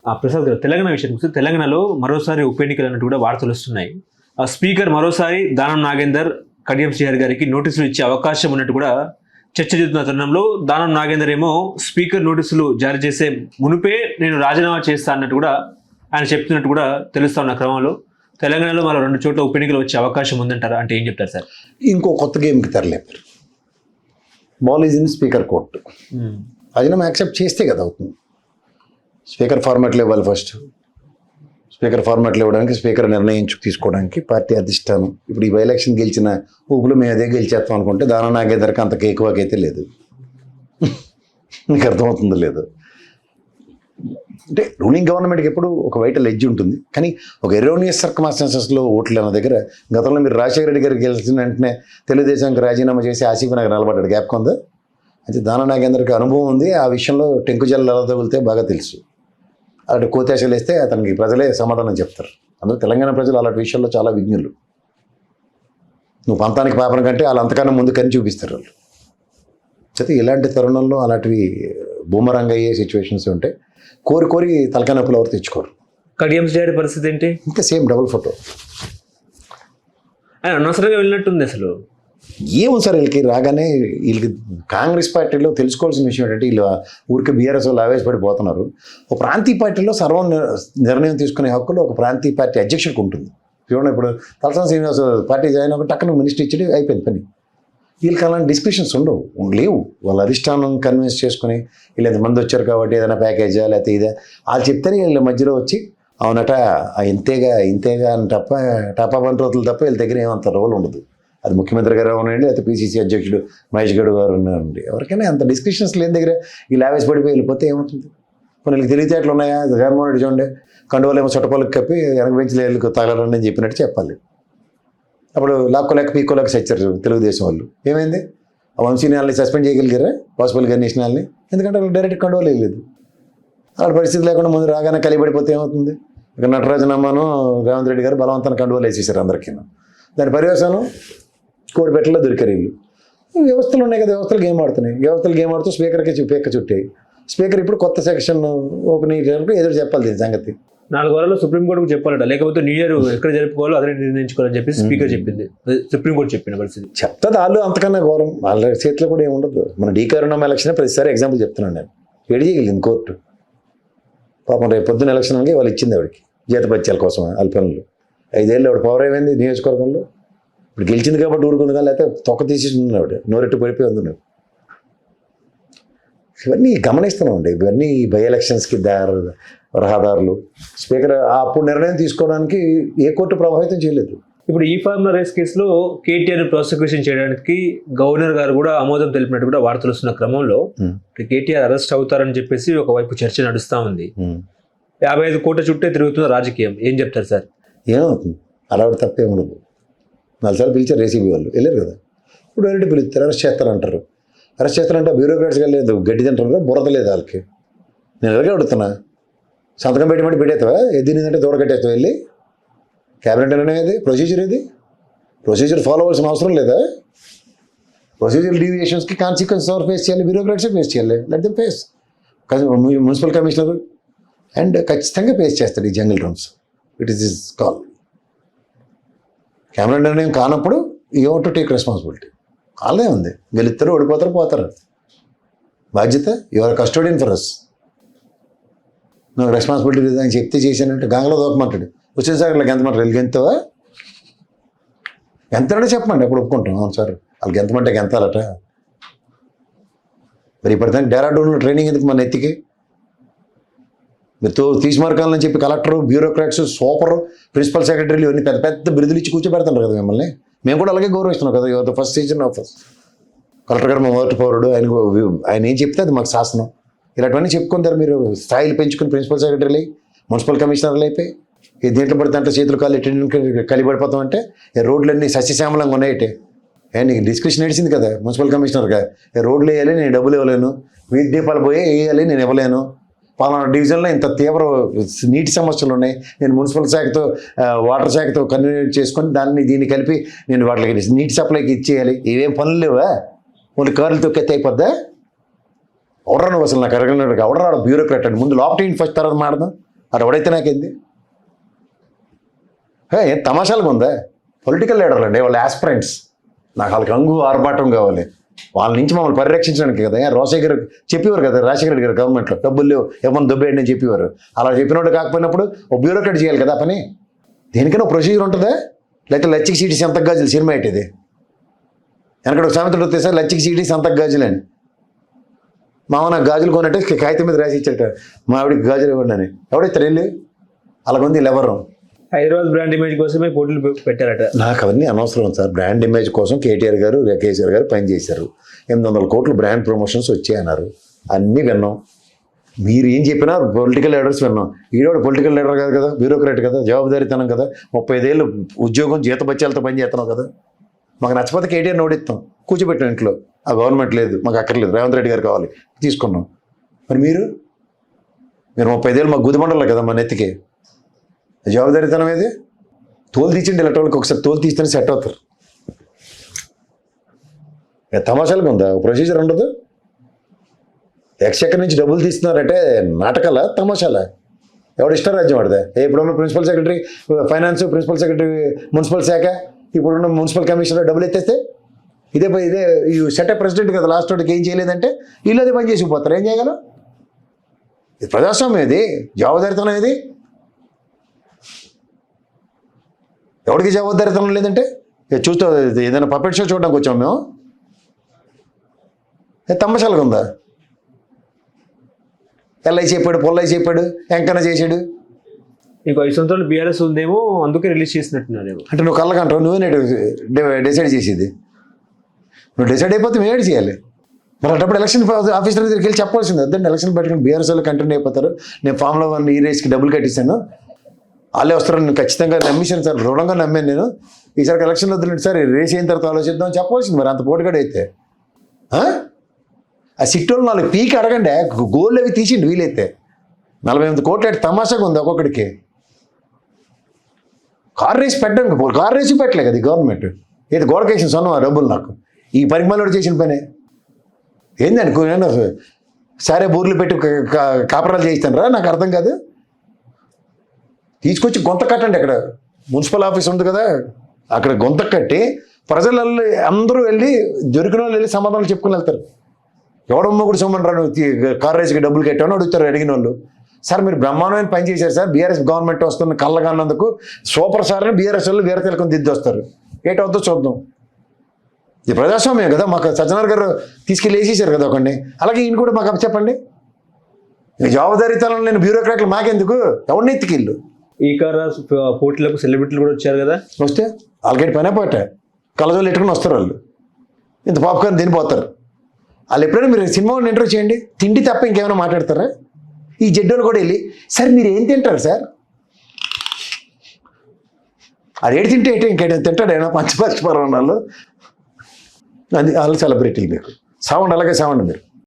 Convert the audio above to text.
ప్రసాద్ గారు, తెలంగాణ విషయానికి వస్తే తెలంగాణలో మరోసారి ఉప ఎన్నికలు అన్నట్టు కూడా వార్తలు వస్తున్నాయి. స్పీకర్ మరోసారి దానం నాగేందర్ కడియం శ్రీహరి గారికి నోటీసులు ఇచ్చే అవకాశం ఉన్నట్టు కూడా చర్చ జరుగుతున్న తరుణంలో దానం నాగేందర్ ఏమో స్పీకర్ నోటీసులు జారీ చేసే మునిపే నేను రాజీనామా చేస్తా అన్నట్టు కూడా ఆయన చెప్తున్నట్టు కూడా తెలుస్తా ఉన్న క్రమంలో తెలంగాణలో మరో 2 చోట్ల ఉప ఎన్నికలు వచ్చే అవకాశం ఉందంటారా? అంటే ఏం చెప్తారు సార్? ఇంకో కొత్త గేమ్కి తెరలేపారు. Ball is in speaker court. రాజీనామా యాక్సెప్ట్ చేస్తే కదా అవుతుంది. స్పీకర్ ఫార్మాట్లో ఇవ్వాలి ఫస్ట్. స్పీకర్ ఫార్మాట్లో ఇవ్వడానికి స్పీకర్ తీసుకోవడానికి పార్టీ అధిష్టానం ఇప్పుడు ఈ బై ఎలక్షన్ గెలిచిన ఊపులు మేము అదే గెలిచేస్తాం అనుకుంటే దానం నాగేందర్కి అంత కేకువాకైతే లేదు. మీకు అర్థమవుతుందో లేదు. అంటే రూలింగ్ గవర్నమెంట్కి ఎప్పుడు ఒక వైటల్ ఎడ్జ్ ఉంటుంది, కానీ ఒక ఎరోనియస్ సర్కమ్స్టాన్సెస్లో ఓట్లు అన్న దగ్గర గతంలో మీరు రాజశేఖర రెడ్డి గారికి గెలిచిన వెంటనే తెలుగుదేశానికి రాజీనామా చేసి ఆసిఫ్ నగర్ నిలబడ్డాడు. గ్యాప్ కొందా. అయితే దానం నాగేందర్కి అనుభవం ఉంది. ఆ విషయంలో టెంకుజల్లు ఎలా తగిలితే బాగా తెలుసు. అలాంటి కోతేశాలు వేస్తే అతనికి ప్రజలే సమాధానం చెప్తారు. అందులో తెలంగాణ ప్రజలు అలాంటి విషయాల్లో చాలా విజ్ఞులు. నువ్వు పంతానికి పాపన కంటే వాళ్ళు అంతకన్నా ముందు కని చూపిస్తారు వాళ్ళు. అయితే ఇలాంటి తరుణంలో అలాంటివి బూమరంగ్ అయ్యే సిచ్యువేషన్స్ ఉంటే కోరి తలకాయ నొప్పులు ఎవరు తెచ్చుకోరు. కడియం శ్రీహరి పరిస్థితి ఏంటి? ఇంకా సేమ్ డబుల్ ఫోటో. ఆయన అనవసరంగా వెళ్ళినట్టుంది అసలు. ఏముంది సార్ వీళ్ళకి రాగానే వీళ్ళకి కాంగ్రెస్ పార్టీలో తెలుసుకోవాల్సిన విషయం ఏంటంటే వీళ్ళు ఊరికి బీఆర్ఎస్ వాళ్ళు ఆవేశపడిపోతున్నారు. ఒక ప్రాంతీయ పార్టీలో సర్వం నిర్ణయం తీసుకునే హక్కులు ఒక ప్రాంతీయ పార్టీ అధ్యక్షుడికి ఉంటుంది. చూడండి, ఇప్పుడు తలసాని శ్రీనివాస్ పార్టీ జాయిన్ అవ్వక టక్కున మినిస్టర్ ఇచ్చి అయిపోయింది పని. వీళ్ళకి అలాంటి డిస్కషన్స్ లేవు. వాళ్ళ అధిష్టానం కన్విన్స్ చేసుకుని వీళ్ళు ఎంతమంది వచ్చారు కాబట్టి ఏదైనా ప్యాకేజా లేకపోతే ఇదే వాళ్ళు చెప్తేనే వీళ్ళ మధ్యలో వచ్చి అవునట ఇంతేగా అని టపా బంట్రోతులు తప్ప వీళ్ళ దగ్గర ఏమంత రోల్ ఉండదు. అది ముఖ్యమంత్రి గారు ఉన్నాయండి, లేకపోతే పీసీసీ అధ్యక్షుడు మహేష్ గౌడ్ గారు ఉన్నారండి. ఎవరికైనా అంత డిస్కషన్స్ లేని దగ్గర వీళ్ళు ఆవేశపడిపోయి వెళ్ళిపోతే ఏమవుతుంది? కొన్ని వీళ్ళకి తెలివితేటలు ఉన్నాయా? జగన్మోహన్ రెడ్డి చూడండి, కండువాలు ఏమో చుట్టపల్లికి కప్పి వెనక బెంచ్లో వీళ్ళకి తగలరండి అని చెప్పినట్టు చెప్పాలి. అప్పుడు లాక్కోలేక పీక్కోలేక చచ్చారు తెలుగుదేశం వాళ్ళు. ఏమైంది? ఆ వంశీని వాళ్ళని సస్పెండ్ చేయగలిగారా? పాసిబుల్ గణేష్ని వాళ్ళని? ఎందుకంటే వాళ్ళు డైరెక్ట్ కండువాలు వెళ్ళలేదు. అలాంటి పరిస్థితి లేకుండా ముందు రాగానే కలిపడిపోతే ఏమవుతుంది? ఇక నటరాజనమ్మను రేవంత్ రెడ్డి గారు బలవంతాన్ని కండువాలు వేసేసారు అందరికీ. దాని పర్యవసానం కోడిపెట్టలో దొరికారు వీళ్ళు. వ్యవస్థలు ఉన్నాయి కదా, వ్యవస్థలు గేమ్ ఆడుతున్నాయి. వ్యవస్థలు గేమ్ ఆడుతూ స్పీకర్కి పేక చుట్టాయి. స్పీకర్ ఇప్పుడు కొత్త సెక్షన్ ఓపెన్ అయ్యేటప్పుడు ఎదురు చెప్పాలి దీని సంగతి. 4 వారాల్లో సుప్రీంకోర్టుకు చెప్పాలట, లేకపోతే న్యూ ఇయర్ ఎక్కడ జరుపుకోవాలో అదే నిర్ణయించుకోవాలని చెప్పి స్పీకర్ చెప్పింది. సుప్రీంకోర్టు చెప్పిన పరిస్థితి చెప్తుంది. వాళ్ళు అంతకన్నా ఘోరం. వాళ్ళ చేతిలో కూడా ఏముండదు. మన డీకారుణం ఎలక్షన్ ప్రతిసారి ఎగ్జాంపుల్ చెప్తున్నాను నేను. ఏడు చేయగలిగింది కోర్టు. పాపం రేపు పొద్దున్న ఎలక్షన్కి వాళ్ళు ఇచ్చింది ఆవిడకి జీతపత్యాల కోసం వాళ్ళ పనులు. 5 ఏళ్ళు ఆవిడ పవర్ ఏమైంది నియోజకవర్గంలో? ఇప్పుడు గెలిచింది కాబట్టి ఊరుకుంది, కానీ లేకపోతే తొక్క తీసేసి ఆవిడ నోరెట్టు పడిపోయి ఉంది. ఇవన్నీ గమనిస్తున్నామండి. ఇవన్నీ బై ఎలక్షన్స్కి రహదారులు. స్పీకర్ అప్పుడు నిర్ణయం తీసుకోవడానికి ఏ కోర్టు ప్రభావితం చేయలేదు. ఇప్పుడు ఈ ఫార్ములా రేస్ కేసులో కేటీఆర్ ప్రాసిక్యూషన్ చేయడానికి గవర్నర్ గారు కూడా ఆమోదం తెలిపినట్టు కూడా వార్తలు వస్తున్న క్రమంలో కేటీఆర్ అరెస్ట్ అవుతారని చెప్పేసి ఒకవైపు చర్చ నడుస్తూ ఉంది. 55 కోట్ల చుట్టే తిరుగుతున్న రాజకీయం. ఏం చెప్తారు సార్? ఏమవుతుంది? అలా తప్పే ఉండదు. 4 సార్లు పిలిచారు ఏసీబీ వాళ్ళు, వెళ్ళారు కదా. ఇప్పుడు డైరెక్ట్ పిలుస్తారు, అరెస్ట్ చేస్తారంటారు. అరెస్ట్ చేస్తారంటే బ్యూరోక్రాట్స్గా లేదు, గడ్డి తింటారు, బురద లేదు వాళ్ళకి. నేను ఎలాగే అడుగుతున్నా, సంతకం పెట్టమంటే పెట్టేస్తావా? దీనిదంటే దూడ కట్టేస్తావు వెళ్ళి? క్యాబినెట్ నిర్ణయం ఏది? ప్రొసీజర్ ఏది? ప్రొసీజర్ ఫాలో అవ్వాల్సిన అవసరం లేదా? ప్రొసీజర్ డీవియేషన్స్కి కాన్సిక్వెన్స్ ఎవరు ఫేస్ చేయాలి? బ్యూరోక్రాట్సే ఫేస్ చేయాలి. Let them face. Municipal commissioner and ఖచ్చితంగా ఫేస్ చేస్తాడు ఈ jungle rooms. It is this call. Cabinet నిర్ణయం కానప్పుడు you want to take responsibility. వాళ్ళే ఉంది. గెలుస్తారు, ఓడిపోతారు, పోతారు. బాధ్యత యువర్ కస్టోడియన్ ఫర్ అస్. నాకు రెస్పాన్సిబిలిటీ లేదని చెప్తే చేశానంటే గంగలో దూకమంటాడు. వచ్చిన సార్లకి ఎంతమంటారు? వీళ్ళకి ఎంతవా ఎంతనే చెప్పమండి, అప్పుడు ఒప్పుకుంటాం. అవును సార్ వాళ్ళకి ఎంతమంటే ఎంతాలట. మరి ఇప్పటిదానికి డెరాడూన్లో ట్రైనింగ్ ఎందుకు మన ఎత్తికి? మీరు తీసుమార్కాలని చెప్పి కలెక్టర్, బ్యూరోక్రాట్స్, సూపర్, ప్రిన్సిపల్ సెక్రటరీలు ఇవన్నీ పెద్ద పెద్ద బిరుదులు ఇచ్చి కూర్చోబెడతారు కదా మిమ్మల్ని. మేము కూడా అలాగే గౌరవిస్తున్నాం కదా. Your the first season of collector గారు మా మొదటి పౌరుడు. ఆయన ఏం చెప్తే అది మాకు శాసనం. ఇలాంటివన్నీ చెప్పుకుంటారు. మీరు స్థాయిలు పెంచుకుని ప్రిన్సిపల్ సెక్రటరీలు, మున్సిపల్ కమిషనర్లు అయిపోయి దేంట్లో పడితే అంటే చేతులు కాళ్ళు కలిపడిపోతాం అంటే రోడ్లన్నీ సస్యశ్యామలంగా ఉన్నాయటే. నీకు డిస్కషన్ నడిచింది కదా మున్సిపల్ కమిషనర్గా. రోడ్లు వేయాలి, నేను డబ్బులు ఇవ్వలేను. వీధి దీపాలు పోయి వేయాలి, నేను ఇవ్వలేను. పలానా డివిజన్లో ఇంత తీవ్ర నీటి సమస్యలు ఉన్నాయి, నేను మున్సిపల్ శాఖతో వాటర్ శాఖతో కన్వీనియేట్ చేసుకొని దీన్ని కలిపి నేను వాటికి నీటి సప్లైకి ఇచ్చేయాలి. ఇవేం పనులు లేవా? ఓన్లీ కార్లు తొక్కెత్తి అయిపోద్దా? ఎవడరా నువ్వు అసలు? నాకు అడగలేదు. ఎవడరాడు బ్యూరోక్రాట్ అండి. ముందు లోపల ఫస్ట్ తర్వాత మాడదాం. అటు ఎవడైతే నాకేంది ఏం తమాషాలుగా ఉందా? పొలిటికల్ లీడర్లు అండి వాళ్ళ ఆస్పిరెంట్స్, నాకు వాళ్ళకి రంగు ఆర్భాటం కావాలి, వాళ్ళ నుంచి మమ్మల్ని పరిరక్షించడానికి కదా. రాజశేఖర్ చెప్పేవారు కదా, రాజశేఖర రెడ్డి గారు గవర్నమెంట్లో డబ్బులు లేవు ఎవరిని దొబ్బేయండి అని చెప్పేవారు. అలా చెప్పినట్టు కాకపోయినప్పుడు ఓ బ్యూరోక్రాట్ చేయాలి కదా పని. దేనికైనా ప్రొసీజర్ ఉంటుందా? లేకపోతే లచ్చికి సీటీ సంతకు గాజులు సినిమా ఏంటిది? వెనకడ ఒక సామెతలు వస్తే సార్ లచ్చికి సీటీ సంతకు గాజులు అని. మామ నాకు గాజులు కొన్నట్టే కాగితం మీద రాసి ఇచ్చాట, మా ఆవిడికి గాజులు ఇవ్వండి అని. ఎవడైతే వెళ్ళి అలాగొంది ఎవరు? హైదరాబాద్ బ్రాండ్ ఇమేజ్ కోసమే పోటీలు పెట్టారట. నాకు అవన్నీ అనవసరం సార్. బ్రాండ్ ఇమేజ్ కోసం కేటీఆర్ గారు కేసీఆర్ గారు పనిచేశారు. 800 కోట్లు బ్రాండ్ ప్రమోషన్స్ వచ్చాయన్నారు, అన్నీ విన్నాం. మీరు ఏం చెప్పినా పొలిటికల్ లీడర్స్ విన్నాం. ఈడోడు పొలిటికల్ లీడర్ కాదు కదా, బ్యూరోక్రాట్ కదా, జవాబుదారీతనం కదా, 35 ఏళ్ళు ఉద్యోగం జీతబత్యాలతో పని చేస్తున్నావు కదా. మాకు నచ్చపోతే కేటీఆర్ నోడిస్తాం, కూర్చోబెట్టాం ఇంట్లో. ఆ గవర్నమెంట్ లేదు మాకు అక్కర్లేదు, రేవంత్ రెడ్డి గారు కావాలి, తీసుకున్నాం. మరి మీరు 35 ఏళ్ళు మాకు గుదిబండలే కదా మా నెత్తికి. జవాబుదారీతనం ఏది? తోలు తీసిండి ఇలాంటి ఒకసారి తోలు తీస్తేనే సెట్ అవుతారు. తమాషాలుగా ఉందా? ప్రొసీజర్ ఉండదు. ఎక్స్చెక్కర్ నుంచి డబ్బులు తీస్తున్నారంటే నాటకాల తమాషాల? ఎవడు ఇష్టరాజ్యం వాడితే? ఇప్పుడున్న principal secretary finance, principal secretary municipal శాఖ, ఇప్పుడున్న మున్సిపల్ కమిషనర్ డబ్బులు ఎత్తేస్తే ఇదే ఈ సెటప్ ప్రెసిడెంట్ కదా లాస్ట్ వాడికి ఏం చేయలేదంటే వీళ్ళు అదే పని చేసిపోతారు. ఏం చేయగలం? ఇది ప్రజాస్వామ్యం, ఇది జవాబుదారీతనం. ఏది ఎవరికి జవాబుదారీతనం లేదంటే చూస్తూ ఏదైనా పపెట్ షో చూడడానికి వచ్చాం మేము. తమాషాలుగా ఉందా? ఎల్ఐసి చెప్పాడు, పొల్లైసి చెప్పాడు, ఎంకన్నా చేశాడు. ఇంకో 5 సంవత్సరాలు బీఆర్ఎస్ ఉందేమో అందుకే రిలీజ్ చేసినట్టున్నారేమో. అంటే నువ్వు కళ్ళకంటావు, నువ్వే డిసైడ్ చేసేది. నువ్వు డిసైడ్ అయిపోతే మేము చేయాలి. మరి అటప్పుడు ఎలక్షన్ ఆఫీసర్ దగ్గరికి వెళ్ళి చెప్పాల్సింది, వద్దండి ఎలక్షన్ పెట్టుకుని బీఆర్ఎస్ వాళ్ళు కంటిన్యూ అయిపోతారు, నేను ఫామ్లో 1 ఈ రేస్కి డబ్బులు కట్టిస్తాను, వాళ్ళే వస్తారని నేను ఖచ్చితంగా నమ్మేశాను సార్, దృఢంగా నమ్మాను నేను. ఈసారికి ఎలక్షన్ వద్దులేండి సార్, రేస్ అయిన తర్వాత ఆలోచిద్దాం అని చెప్పాల్సింది. మరి అంత పోటీగాడు అయితే ఆ సిట్టోళ్ళు 4 పీకి అడగండి, గోళ్ళు అవి తీసిండి వీలైతే. 48 కోట్లు తమాషాగా ఉంది ఒక్కొక్కడికి. కార్ రేసి పెట్టడానికి కార్ రేసి పెట్టలే కదా ఈ గవర్నమెంట్. ఏది గోడకేసిన సొన్నం ఆ డబ్బులు నాకు ఈ పరిమాణంలో చేసిన పనే ఏందండి? నేను సరే బూర్లు పెట్టి కాపరాలు చేయిస్తాను రా, నాకు అర్థం కాదు. తీసుకొచ్చి గొంత కట్టండి, అక్కడ మున్సిపల్ ఆఫీస్ ఉంది కదా అక్కడ గొంత కట్టి ప్రజలు అందరూ వెళ్ళి దొరికిన వాళ్ళు వెళ్ళి సమాధానం చెప్పుకుని వెళ్తారు. ఎవడమ్మ కూడా సొమ్మని కార్ రేసుకి డబ్బులు కట్టామని అడుగుతారు అడిగిన వాళ్ళు. సార్ మీరు బ్రహ్మాండమైన పని చేశారు సార్, బీఆర్ఎస్ గవర్నమెంట్ వస్తున్న కళ్ళగాన్నందుకు సూపర్ సార్ అని బీఆర్ఎస్ వాళ్ళు వేరే తెలకొని దిద్ది వస్తారు. ఏటవుతుందో చూద్దాం. ఇది ప్రజాస్వామ్యం కదా, మాకు సజ్జనార్ గారు తీసుకెళ్ళి వేసేసారు కదా ఒకడిని, అలాగే ఈయన కూడా మాకు చెప్పండి. జవాబుదారీతనం లేని బ్యూరోక్రాట్లు మాకెందుకు? ఎవరిని ఎత్తికిళ్ళు? ఈ కార్ పోటీలకు సెలబ్రిటీలు కూడా వచ్చారు కదా, వస్తే వాళ్ళకి పనే పోట కళ్ళజోళ్ళు ఎట్టుకుని వస్తారు వాళ్ళు, ఇంత పాప్కార్న్ తినిపోతారు. వాళ్ళు ఎప్పుడైనా మీరు సినిమా ఇంటర్వ్యూ చేయండి, తిండి తప్ప ఇంకేమైనా మాట్లాడతారా? ఈ జడ్డోళ్ళు కూడా వెళ్ళి సార్ మీరు ఏం తింటారు సార్, అది ఏడు తింటే ఏంటి ఇంకేమైనా తింటాడైనా పంచపక్ష పర్వణాలు అది వాళ్ళు సెలబ్రిటీలు. మీకు సావండి, అలాగే సావండి మీరు.